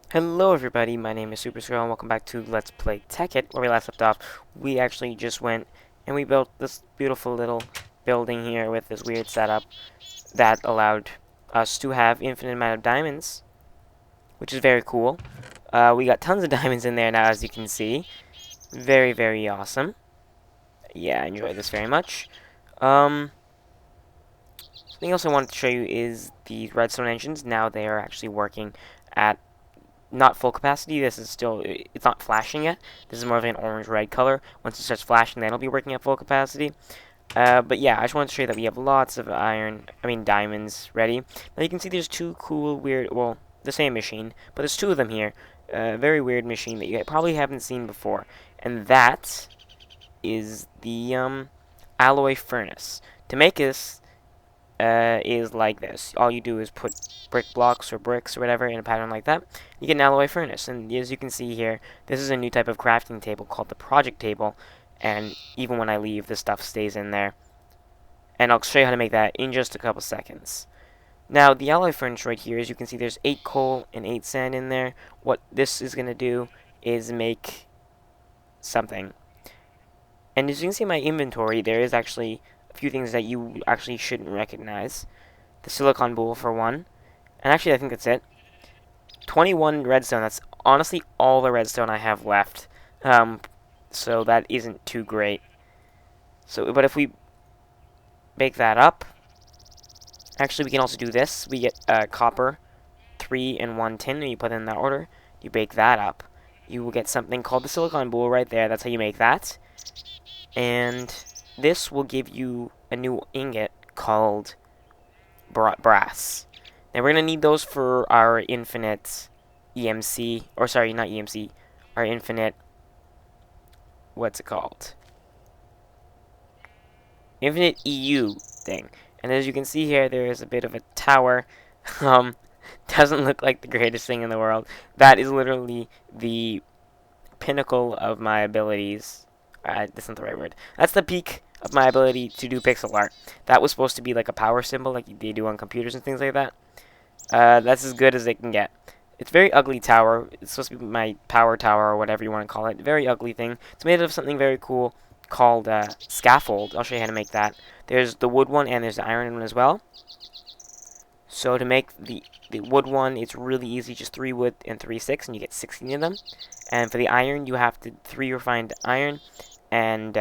Hello everybody, my name is Superscrull and welcome back to Let's Play Tekkit. Where we last left off, we actually just went and we built this beautiful little building here with this weird setup that allowed us to have infinite amount of diamonds, which is very cool. We got tons of diamonds in there now, as you can see. Very, very awesome. Yeah, I enjoy this very much. Something else I wanted to show you is the redstone engines. Now they are actually working at not full capacity. This is still, it's not flashing yet. This is more of an orange-red color. Once it starts flashing, then it'll be working at full capacity. But yeah, I just wanted to show you that we have lots of diamonds ready. Now you can see there's two cool, weird, well, the same machine, but there's two of them here. Very weird machine that you probably haven't seen before. And that is the, alloy furnace. To make this, is like this. All you do is put brick blocks or bricks or whatever in a pattern like that. You get an alloy furnace, and as you can see here, this is a new type of crafting table called the project table, and even when I leave, this stuff stays in there. And I'll show you how to make that in just a couple seconds. Now, the alloy furnace right here, as you can see, there's 8 coal and 8 sand in there. What this is going to do is make something. And as you can see in my inventory, there is actually a few things that you actually shouldn't recognize. The silicon bowl for one. And actually, I think that's it. 21 redstone. That's honestly all the redstone I have left. So that isn't too great. So, but if we bake that up, actually, we can also do this. We get copper, 3 and 1 tin, and you put it in that order. You bake that up. You will get something called the silicon bowl right there. That's how you make that. And this will give you a new ingot called brass. Now we're going to need those for our infinite EMC, or sorry, not EMC, our infinite, what's it called? Infinite EU thing. And as you can see here, there is a bit of a tower. um, doesn't look like the greatest thing in the world. That is literally the pinnacle of my abilities. That's not the right word. That's the peak of my ability to do pixel art. That was supposed to be like a power symbol, like they do on computers and things like that. That's as good as it can get. It's a very ugly tower. It's supposed to be my power tower or whatever you want to call it. Very ugly thing. It's made of something very cool called scaffold. I'll show you how to make that. There's the wood one and there's the iron one as well. So to make the wood one, it's really easy. Just 3 wood and 3 sticks, and you get 16 of them. And for the iron, you have to 3 refined iron and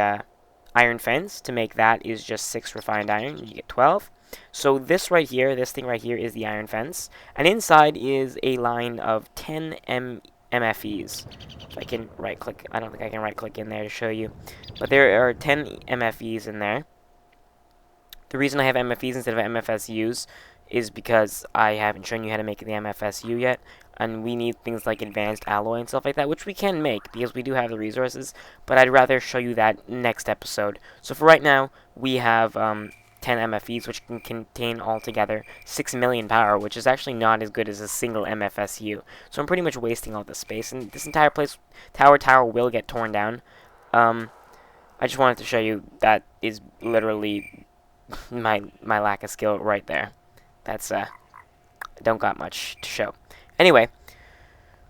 iron fence. To make that is just 6 refined iron. You get 12. So this right here, this thing right here is the iron fence. And inside is a line of 10 MFEs. If I can right click, I don't think I can right click in there to show you. But there are 10 MFEs in there. The reason I have MFEs instead of MFSUs is because I haven't shown you how to make the MFSU yet. And we need things like advanced alloy and stuff like that, which we can make because we do have the resources. But I'd rather show you that next episode. So for right now, we have 10 MFEs, which can contain altogether 6 million power, which is actually not as good as a single MFSU. So I'm pretty much wasting all this space, and this entire place, tower will get torn down. I just wanted to show you that is literally my lack of skill right there. That's don't got much to show. Anyway,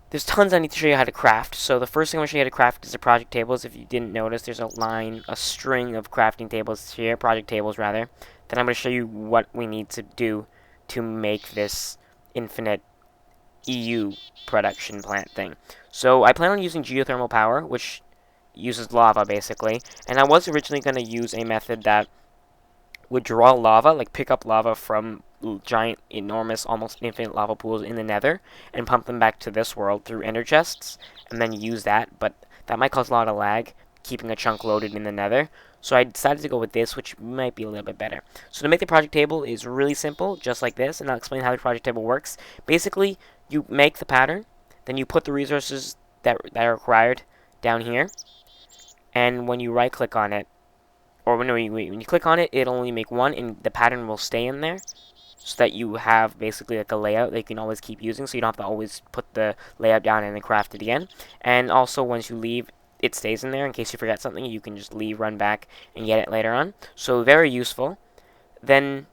there's tons I need to show you how to craft. So the first thing I'm going to show you how to craft is the project tables. If you didn't notice, there's a string of crafting tables here, project tables rather. Then I'm going to show you what we need to do to make this infinite EU production plant thing. So I plan on using geothermal power, which uses lava basically. And I was originally going to use a method that would draw lava, like pick up lava from giant, enormous, almost infinite lava pools in the nether and pump them back to this world through ender chests and then use that, but that might cause a lot of lag, keeping a chunk loaded in the nether. So I decided to go with this, which might be a little bit better. So to make the project table is really simple, just like this, and I'll explain how the project table works. Basically, you make the pattern, then you put the resources that are required down here, and when you right click on it, or when you click on it, it'll only make one, and the pattern will stay in there, so that you have basically like a layout that you can always keep using, so you don't have to always put the layout down and then craft it again. And also, once you leave, it stays in there in case you forget something. You can just leave, run back, and get it later on. So very useful. Then,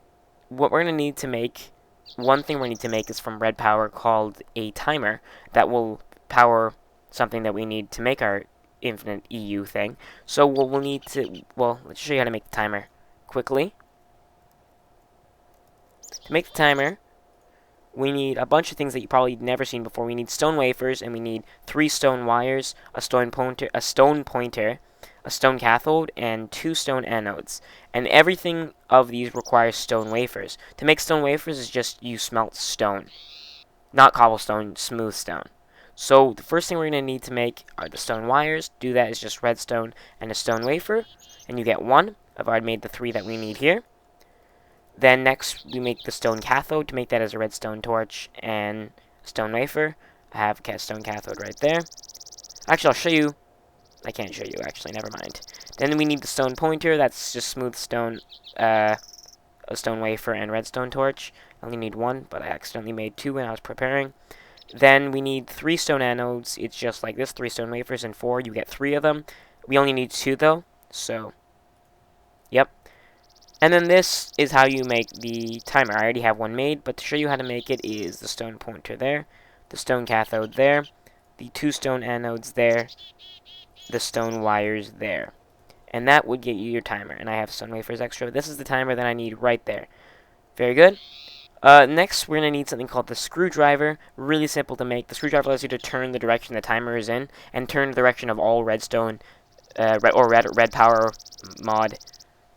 what we're going to need to make one thing we need to make is from red power called a timer that will power something that we need to make our infinite EU thing. So we'll need to, well, let's show you how to make the timer quickly. To make the timer, we need a bunch of things that you probably never seen before. We need stone wafers, and we need 3 stone wires, a stone pointer, a stone cathode, and 2 stone anodes. And everything of these requires stone wafers. To make stone wafers is just you smelt stone. Not cobblestone, smooth stone. So the first thing we're going to need to make are the stone wires. Do that is just redstone and a stone wafer. And you get 1. I've already made the 3 that we need here. Then next we make the stone cathode to make that as a redstone torch and stone wafer. I have a stone cathode right there. Actually, I'll show you. I can't show you, actually. Never mind. Then we need the stone pointer. That's just smooth stone, a stone wafer and redstone torch. I only need 1, but I accidentally made 2 when I was preparing. Then we need 3 stone anodes. It's just like this, 3 stone wafers and 4. You get 3 of them. We only need 2 though, so yep. And then this is how you make the timer. I already have one made, but to show you how to make it is the stone pointer there, the stone cathode there, the 2 stone anodes there, the stone wires there. And that would get you your timer. And I have stone wafers extra. This is the timer that I need right there. Very good. Next, we're going to need something called the screwdriver. Really simple to make. The screwdriver allows you to turn the direction the timer is in and turn the direction of all redstone red power mod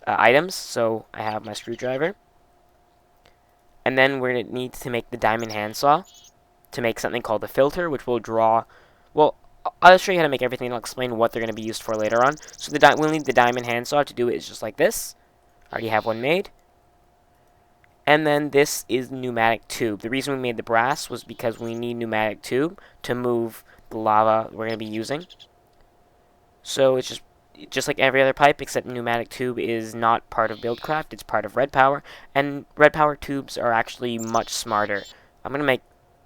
items. So I have my screwdriver. And then we're going to need to make the diamond handsaw to make something called the filter, which will draw... Well, I'll show you how to make everything. I'll explain what they're going to be used for later on. So we'll need the diamond handsaw. To do it is just like this. I already have one made. And then this is pneumatic tube. The reason we made the brass was because we need pneumatic tube to move the lava we're going to be using. So it's just like every other pipe, except pneumatic tube is not part of Buildcraft. It's part of red power. And red power tubes are actually much smarter. I'm going to make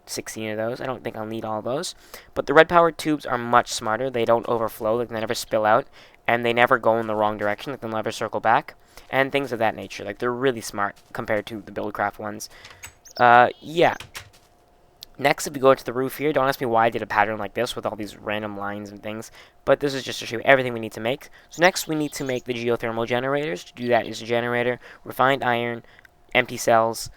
16 of those. I don't think I'll need all of those. But the red power tubes are much smarter. They don't overflow. Like, they never spill out. And they never go in the wrong direction. Like, they'll never circle back. And things of that nature. Like, they're really smart compared to the Buildcraft ones. Yeah. Next, if we go to the roof here, don't ask me why I did a pattern like this with all these random lines and things. But this is just to show you everything we need to make. So next, we need to make the geothermal generators. To do that is a generator, refined iron, empty cells,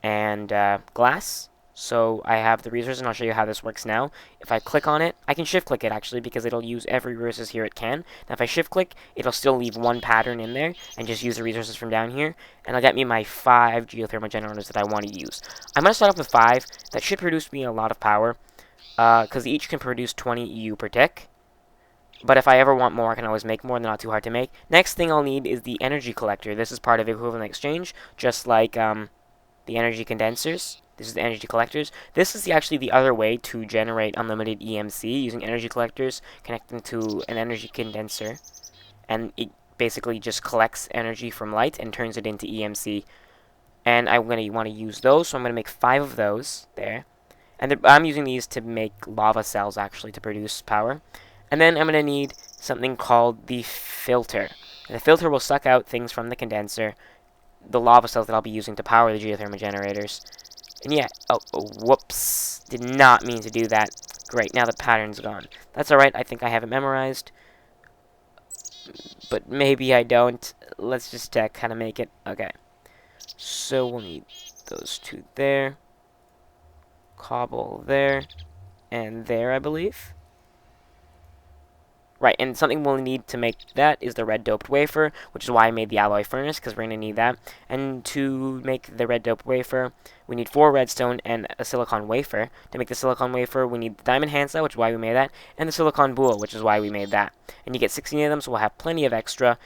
and glass. So I have the resources, and I'll show you how this works now. If I click on it, I can shift-click it, actually, because it'll use every resources here it can. Now, if I shift-click, it'll still leave one pattern in there, and just use the resources from down here, and it'll get me my 5 geothermal generators that I want to use. I'm going to start off with 5. That should produce me a lot of power, because each can produce 20 EU per tick. But if I ever want more, I can always make more. They're not too hard to make. Next thing I'll need is the energy collector. This is part of equivalent exchange, just like the energy condensers. This is the energy collectors. This is actually the other way to generate unlimited EMC using energy collectors, connecting to an energy condenser. And it basically just collects energy from light and turns it into EMC. And I'm going to want to use those, so I'm going to make 5 of those there. And I'm using these to make lava cells, actually, to produce power. And then I'm going to need something called the filter. And the filter will suck out things from the condenser, the lava cells that I'll be using to power the geothermal generators. And yeah, whoops, did not mean to do that. Great, now the pattern's gone. That's alright, I think I have it memorized. But maybe I don't. Let's just check how to make it. Okay. So we'll need those 2 there. Cobble there. And there, I believe. Right, and something we'll need to make that is the red doped wafer, which is why I made the alloy furnace, because we're going to need that. And to make the red doped wafer, we need 4 redstone and a silicon wafer. To make the silicon wafer, we need the diamond handsaw, which is why we made that, and the silicon bowl, which is why we made that. And you get 16 of them, so we'll have plenty of extra.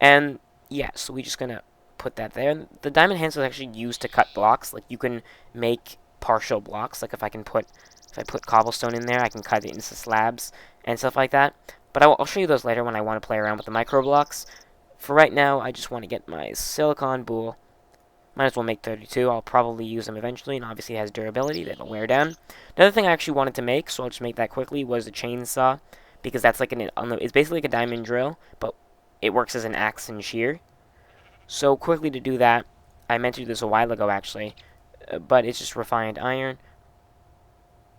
And yeah, so we're just going to put that there. And the diamond handsaw is actually used to cut blocks. Like, you can make partial blocks. Like, if I put cobblestone in there, I can cut it into slabs and stuff like that. But I'll show you those later when I want to play around with the micro blocks. For right now, I just want to get my silicon bowl. Might as well make 32. I'll probably use them eventually, and obviously it has durability that'll wear down. Another thing I actually wanted to make, so I'll just make that quickly, was a chainsaw, because that's like it's basically like a diamond drill, but it works as an axe and shear. So quickly to do that, I meant to do this a while ago actually. but it's just refined iron,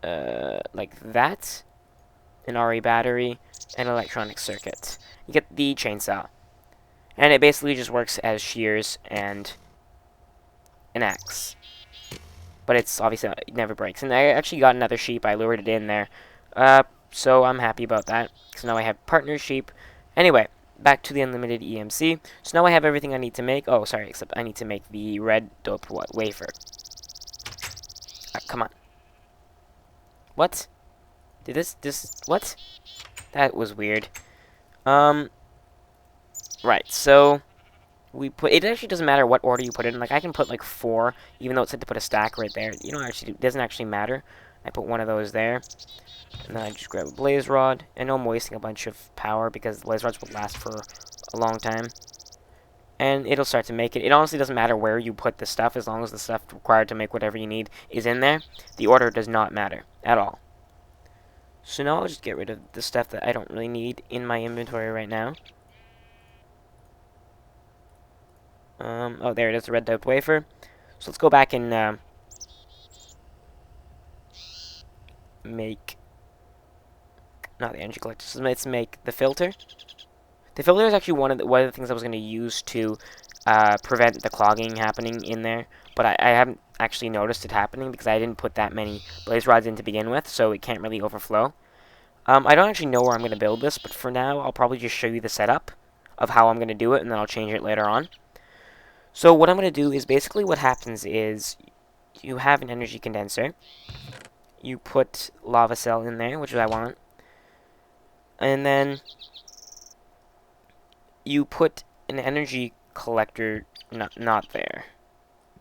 like that, an RE battery, and electronic circuit. You get the chainsaw, and it basically just works as shears and an axe. But it's obviously it never breaks. And I actually got another sheep. I lured it in there, so I'm happy about that. So now I have partner sheep. Anyway, back to the unlimited EMC. So now I have everything I need to make. Oh, sorry, except I need to make the red dope wafer. Come on. What? Did this, what? That was weird. Right, so we put, it actually doesn't matter what order you put it in. Like, I can put, like, 4, even though it said to put a stack right there. You know, actually, it doesn't actually matter. I put one of those there, and then I just grab a blaze rod. I know I'm wasting a bunch of power because the blaze rods will last for a long time. And it'll start to make it. It honestly doesn't matter where you put the stuff, as long as the stuff required to make whatever you need is in there. The order does not matter at all. So now I'll just get rid of the stuff that I don't really need in my inventory right now. Oh, there it is, the red doped wafer. So let's go back and make, not the energy collector, so let's make the filter. The filter is actually one of the things I was going to use to prevent the clogging happening in there, but I haven't actually noticed it happening because I didn't put that many blaze rods in to begin with, so it can't really overflow. I don't actually know where I'm going to build this, but for now I'll probably just show you the setup of how I'm going to do it, and then I'll change it later on. So what I'm going to do is basically what happens is you have an energy condenser. You put lava cell in there, which is what I want. And then you put an energy collector, not there.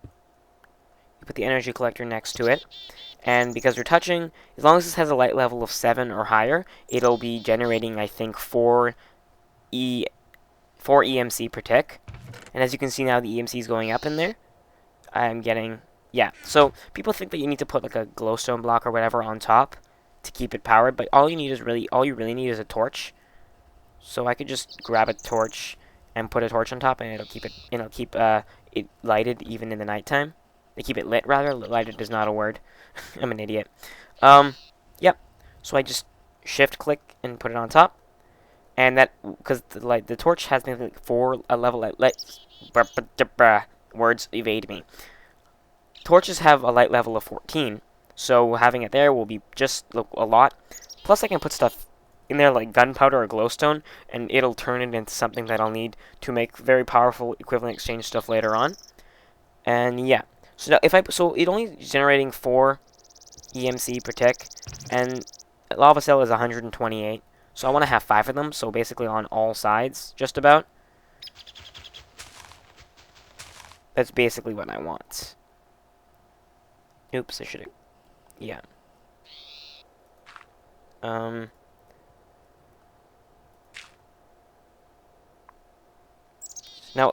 You put the energy collector next to it. And because we're touching, as long as this has a light level of 7 or higher, it'll be generating, I think, 4 EMC per tick. And as you can see now, the EMC is going up in there. I'm getting, yeah. So people think that you need to put like a glowstone block or whatever on top to keep it powered, but all you really need is a torch. So I could just grab a torch and put a torch on top, and it'll keep it lighted even in the nighttime. They keep it lit rather. Lighted is not a word. I'm an idiot. Yep. So I just shift click and put it on top. And that, because the torch has maybe like 4 a level words evade me. Torches have a light level of 14, so having it there will be just a lot. Plus, I can put stuff in there like gunpowder or glowstone, and it'll turn it into something that I'll need to make very powerful equivalent exchange stuff later on. And yeah, so now so it only is generating 4 EMC per tick, and lava cell is 128. So I want to have 5 of them, so basically on all sides, just about. That's basically what I want. Oops, I should have... Yeah. Now,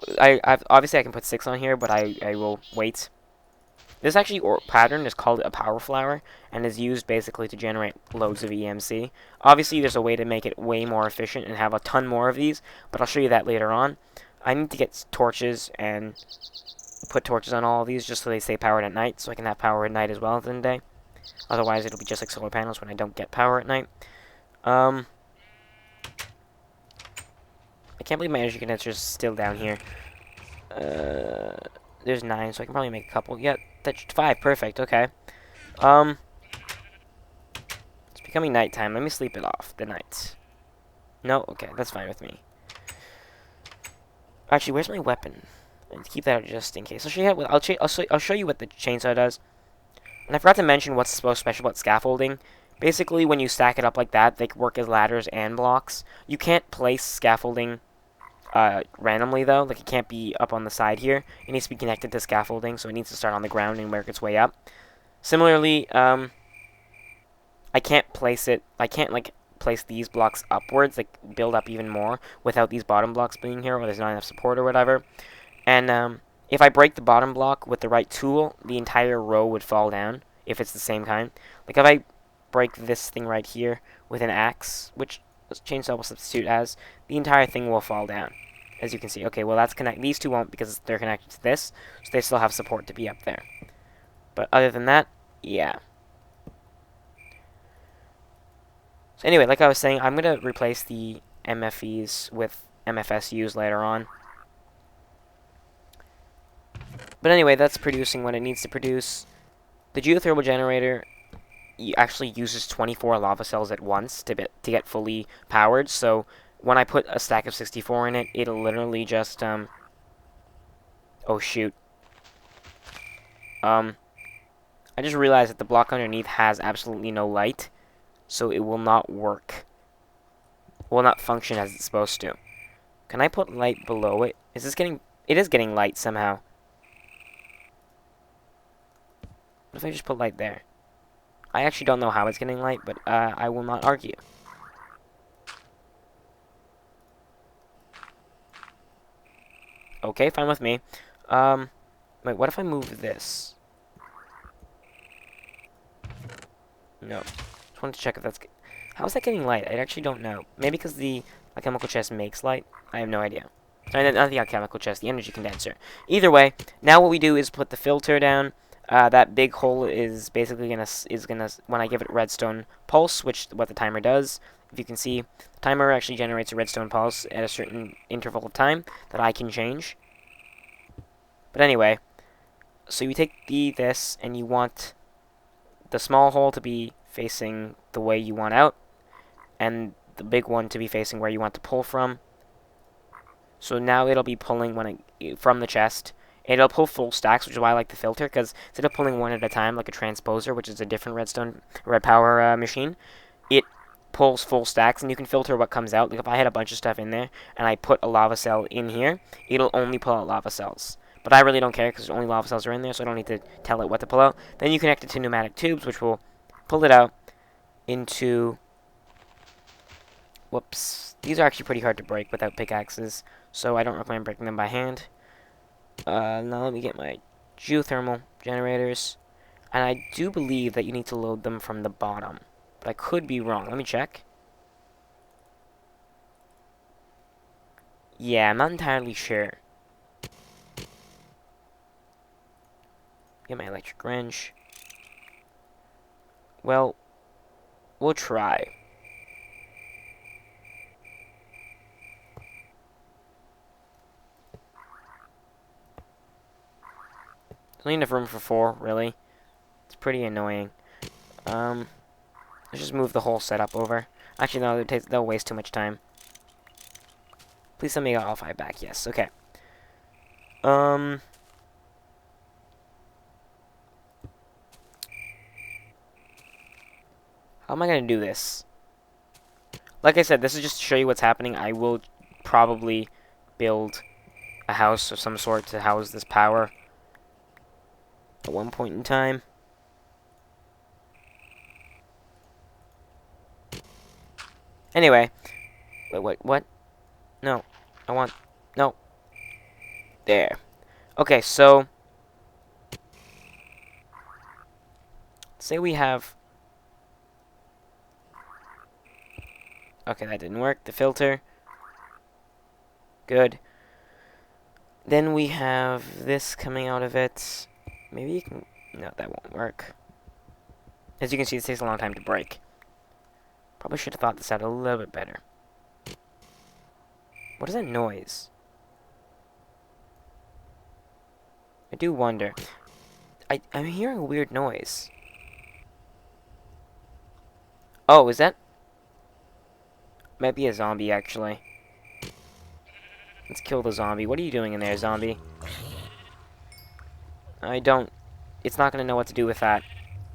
obviously I can put 6 on here, but I will wait. This actually pattern is called a power flower, and is used basically to generate loads of EMC. Obviously, there's a way to make it way more efficient and have a ton more of these, but I'll show you that later on. I need to get torches and put torches on all of these just so they stay powered at night, so I can have power at night as well as in the day. Otherwise, it'll be just like solar panels when I don't get power at night. I can't believe my energy condenser is still down here. There's 9, so I can probably make a couple. Yeah, that's 5. Perfect. Okay. It's becoming nighttime. Let me sleep it off. The night. No? Okay, that's fine with me. Actually, where's my weapon? Let's keep that just in case. I'll show you I'll show you what the chainsaw does. And I forgot to mention what's so special about scaffolding. Basically, when you stack it up like that, they can work as ladders and blocks. You can't place scaffolding randomly, though. Like, it can't be up on the side here. It needs to be connected to scaffolding, so it needs to start on the ground and work its way up. Similarly, I can't place these blocks upwards, like, build up even more, without these bottom blocks being here, or there's not enough support or whatever. And, if I break the bottom block with the right tool, the entire row would fall down, if it's the same kind. Like, if I break this thing right here with an axe, which this chainsaw will substitute as, the entire thing will fall down, as you can see. Okay, well, these two won't because they're connected to this, so they still have support to be up there. But other than that, yeah. So anyway, like I was saying, I'm going to replace the MFEs with MFSUs later on. But anyway, that's producing what it needs to produce. The geothermal generator actually uses 24 lava cells at once to get fully powered. So when I put a stack of 64 in it, it'll literally just oh shoot. I just realized that the block underneath has absolutely no light, so it will not work. Will not function as it's supposed to. Can I put light below it? Is this getting... It is getting light somehow. What if I just put light there? I actually don't know how it's getting light, but I will not argue. Okay, fine with me. Wait, what if I move this? No. Just wanted to check if that's... How is that getting light? I actually don't know. Maybe because the alchemical chest makes light? I have no idea. Sorry, not the alchemical chest, the energy condenser. Either way, now what we do is put the filter down. That big hole is basically gonna when I give it redstone pulse, which what the timer does. If you can see, the timer actually generates a redstone pulse at a certain interval of time that I can change. But anyway, so you take this and you want the small hole to be facing the way you want out, and the big one to be facing where you want to pull from. So now it'll be pulling from the chest. It'll pull full stacks, which is why I like the filter, because instead of pulling one at a time like a transposer, which is a different red power machine, it pulls full stacks, and you can filter what comes out. Like if I had a bunch of stuff in there, and I put a lava cell in here, it'll only pull out lava cells. But I really don't care, because only lava cells are in there, so I don't need to tell it what to pull out. Then you connect it to pneumatic tubes, which will pull it out into... Whoops. These are actually pretty hard to break without pickaxes, so I don't recommend breaking them by hand. Now let me get my geothermal generators. And I do believe that you need to load them from the bottom. But I could be wrong. Let me check. Yeah, I'm not entirely sure. Get my electric wrench. Well, we'll try. There's only enough room for 4, really. It's pretty annoying. Let's just move the whole setup over. Actually, no, they'll waste too much time. Please tell me I got all 5 back. Yes, okay. How am I going to do this? Like I said, this is just to show you what's happening. I will probably build a house of some sort to house this power at one point in time. Anyway. Wait, what? No. I want... No. There. Okay, so... Say we have... Okay, that didn't work. The filter. Good. Then we have this coming out of it. Maybe you can... No, that won't work. As you can see, this takes a long time to break. Probably should have thought this out a little bit better. What is that noise? I do wonder. I'm hearing a weird noise. Oh, is that... Might be a zombie, actually. Let's kill the zombie. What are you doing in there, zombie? I don't... It's not going to know what to do with that.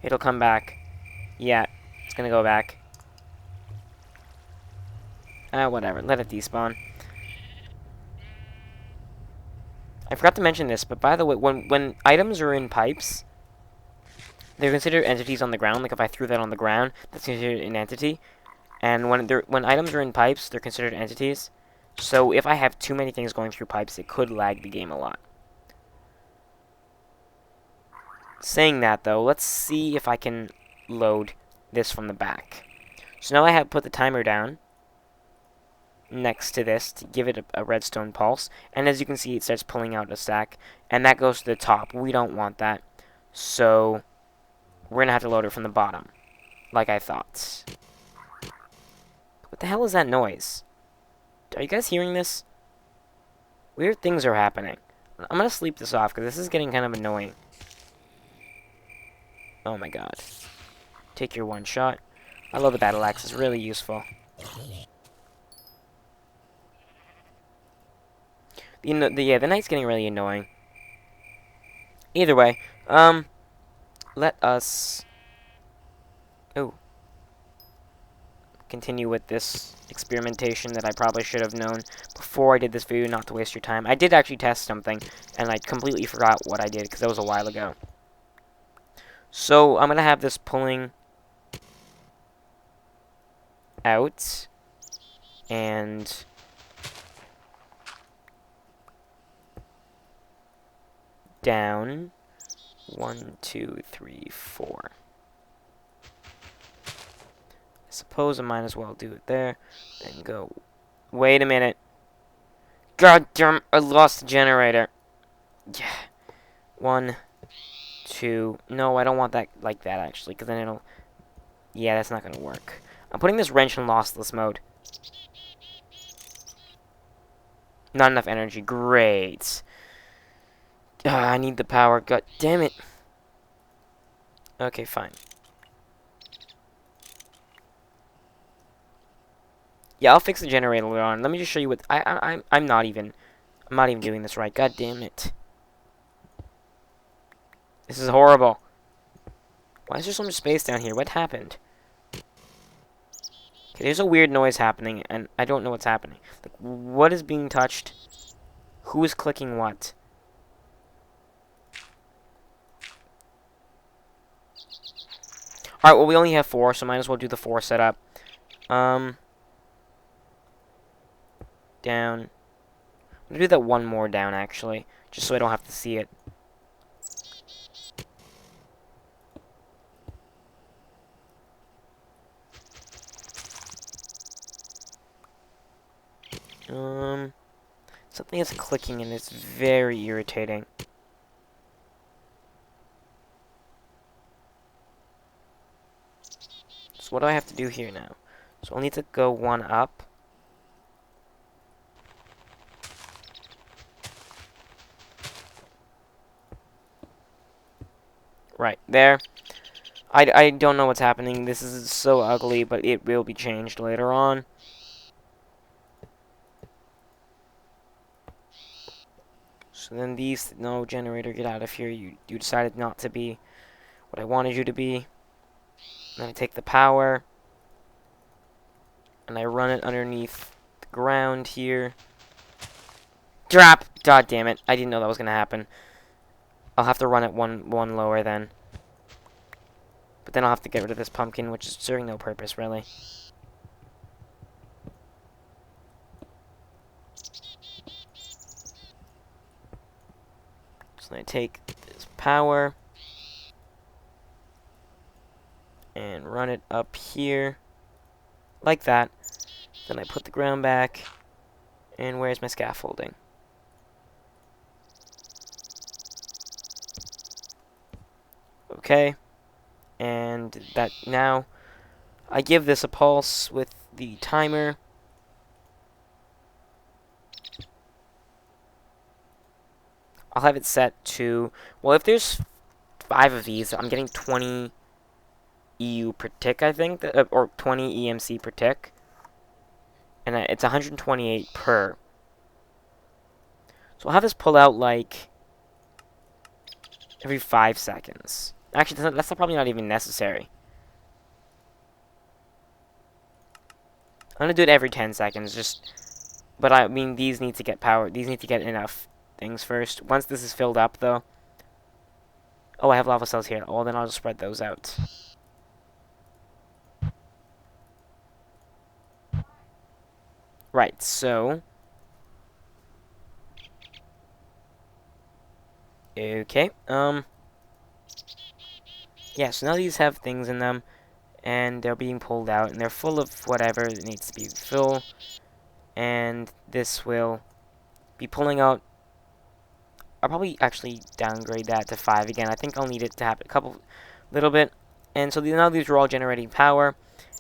It'll come back. Yeah, it's going to go back. Whatever. Let it despawn. I forgot to mention this, but by the way, when items are in pipes, they're considered entities on the ground. Like if I threw that on the ground, that's considered an entity. And when items are in pipes, they're considered entities. So if I have too many things going through pipes, it could lag the game a lot. Saying that, though, let's see if I can load this from the back. So now I have put the timer down next to this to give it a redstone pulse. And as you can see, it starts pulling out a stack. And that goes to the top. We don't want that. So we're gonna have to load it from the bottom, like I thought. What the hell is that noise? Are you guys hearing this? Weird things are happening. I'm gonna sleep this off because this is getting kind of annoying. Oh my god. Take your one shot. I love the battle axe, it's really useful. Yeah, the night's getting really annoying. Either way, let us continue with this experimentation that I probably should have known before I did this video, not to waste your time. I did actually test something, and I completely forgot what I did, because that was a while ago. So, I'm going to have this pulling out, and down. 1, 2, 3, 4. I suppose I might as well do it there. Then go. Wait a minute. God damn, I lost the generator. Yeah. 1, 2. No, I don't want that like that, actually, because then it'll... Yeah, that's not going to work. I'm putting this wrench in lossless mode. Not enough energy. Great. I need the power. God damn it. Okay, fine. Yeah, I'll fix the generator later on. Let me just show you what I'm not even doing this right. God damn it. This is horrible. Why is there so much space down here? What happened? Okay, there's a weird noise happening, and I don't know what's happening. Like, what is being touched? Who is clicking what? Alright, well, we only have 4, so might as well do the 4 setup. Down. I'm gonna do that one more down, actually, just so I don't have to see it. Something is clicking and it's very irritating. So what do I have to do here now? So I'll need to go one up. Right, there. I don't know what's happening. This is so ugly, but it will be changed later on. So then these... No, generator, get out of here. You decided not to be what I wanted you to be. Then I take the power. And I run it underneath the ground here. Drop! God damn it. I didn't know that was going to happen. I'll have to run it one lower then. But then I'll have to get rid of this pumpkin, which is serving no purpose, really. So I take this power and run it up here like that. Then I put the ground back. And where's my scaffolding? Okay. And that now I give this a pulse with the timer. I'll have it set to, well, if there's 5 of these, I'm getting 20 EU per tick, I think, or 20 EMC per tick. And it's 128 per. So I'll have this pull out, like, every 5 seconds. Actually, that's probably not even necessary. I'm gonna do it every 10 seconds, just... But I mean, these need to get power. These need to get enough things first. Once this is filled up, though... Oh, I have lava cells here. Oh, then I'll just spread those out. Right, so... Okay, yeah, so now these have things in them, and they're being pulled out, and they're full of whatever that needs to be full, and this will be pulling out I'll probably actually downgrade that to 5 again. I think I'll need it to have a little bit. And so now these are all generating power.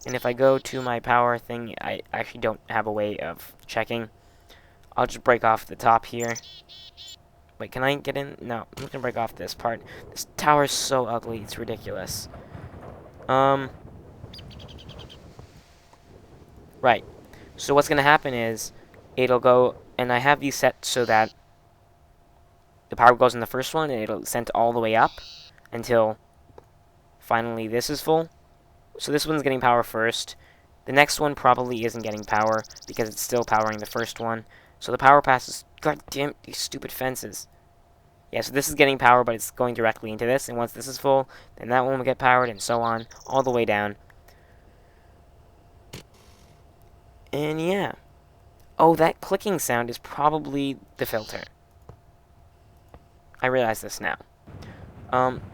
And if I go to my power thing, I actually don't have a way of checking. I'll just break off the top here. Wait, can I get in? No, I'm just gonna break off this part. This tower is so ugly, it's ridiculous. Right. So what's gonna happen is, it'll go, and I have these set so that the power goes in the first one, and it'll send all the way up until finally this is full. So this one's getting power first. The next one probably isn't getting power because it's still powering the first one. So the power passes. God damn these stupid fences. Yeah, so this is getting power, but it's going directly into this. And once this is full, then that one will get powered, and so on, all the way down. And yeah. Oh, that clicking sound is probably the filter. I realize this now.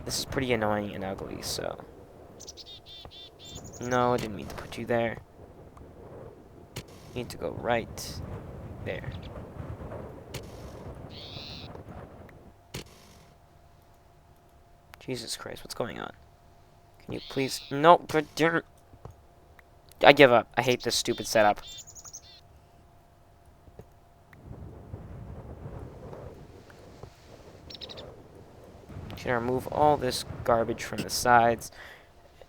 This is pretty annoying and ugly, so... No, I didn't mean to put you there. You need to go right there. Jesus Christ, what's going on? Can you please... No, good damn. I give up. I hate this stupid setup. Just gonna remove all this garbage from the sides.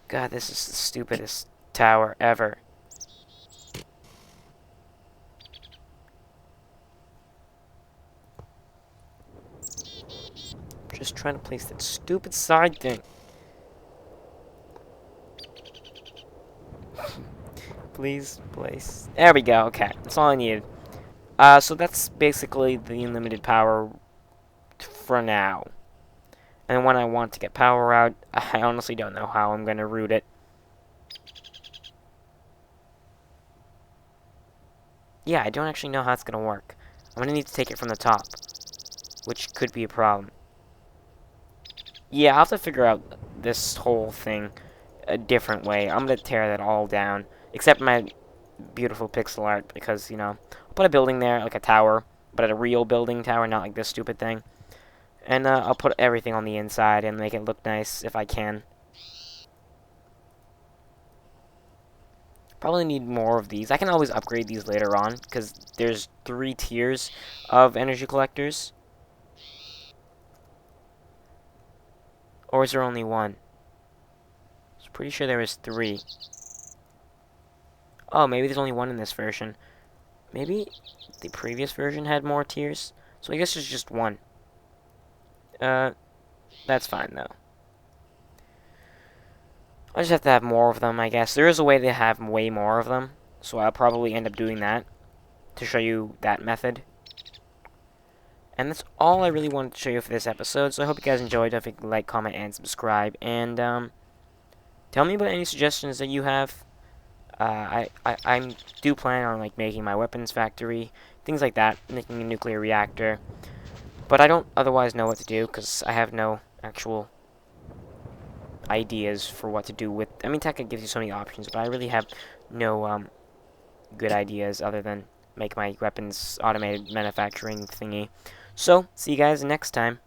God, this is the stupidest tower ever. Just trying to place that stupid side thing. Please place. There we go. Okay, that's all I needed. So that's basically the unlimited power for now. And when I want to get power out, I honestly don't know how I'm going to route it. Yeah, I don't actually know how it's going to work. I'm going to need to take it from the top, which could be a problem. Yeah, I'll have to figure out this whole thing a different way. I'm going to tear that all down, except my beautiful pixel art, because, you know, I'll put a building there, like a tower, but a real building tower, not like this stupid thing. And I'll put everything on the inside and make it look nice if I can. Probably need more of these. I can always upgrade these later on, because there's 3 tiers of energy collectors. Or is there only 1? I was pretty sure there was 3. Oh, maybe there's only 1 in this version. Maybe the previous version had more tiers. So I guess there's just 1. That's fine, though. I just have to have more of them, I guess. There is a way to have way more of them, so I'll probably end up doing that to show you that method. And that's all I really wanted to show you for this episode, so I hope you guys enjoyed. Don't forget to like, comment, and subscribe. And, tell me about any suggestions that you have. I do plan on, like, making my weapons factory, things like that, making a nuclear reactor. But I don't otherwise know what to do, because I have no actual ideas for what to do with... I mean, Tekkit gives you so many options, but I really have no good ideas other than make my weapons automated manufacturing thingy. So, see you guys next time.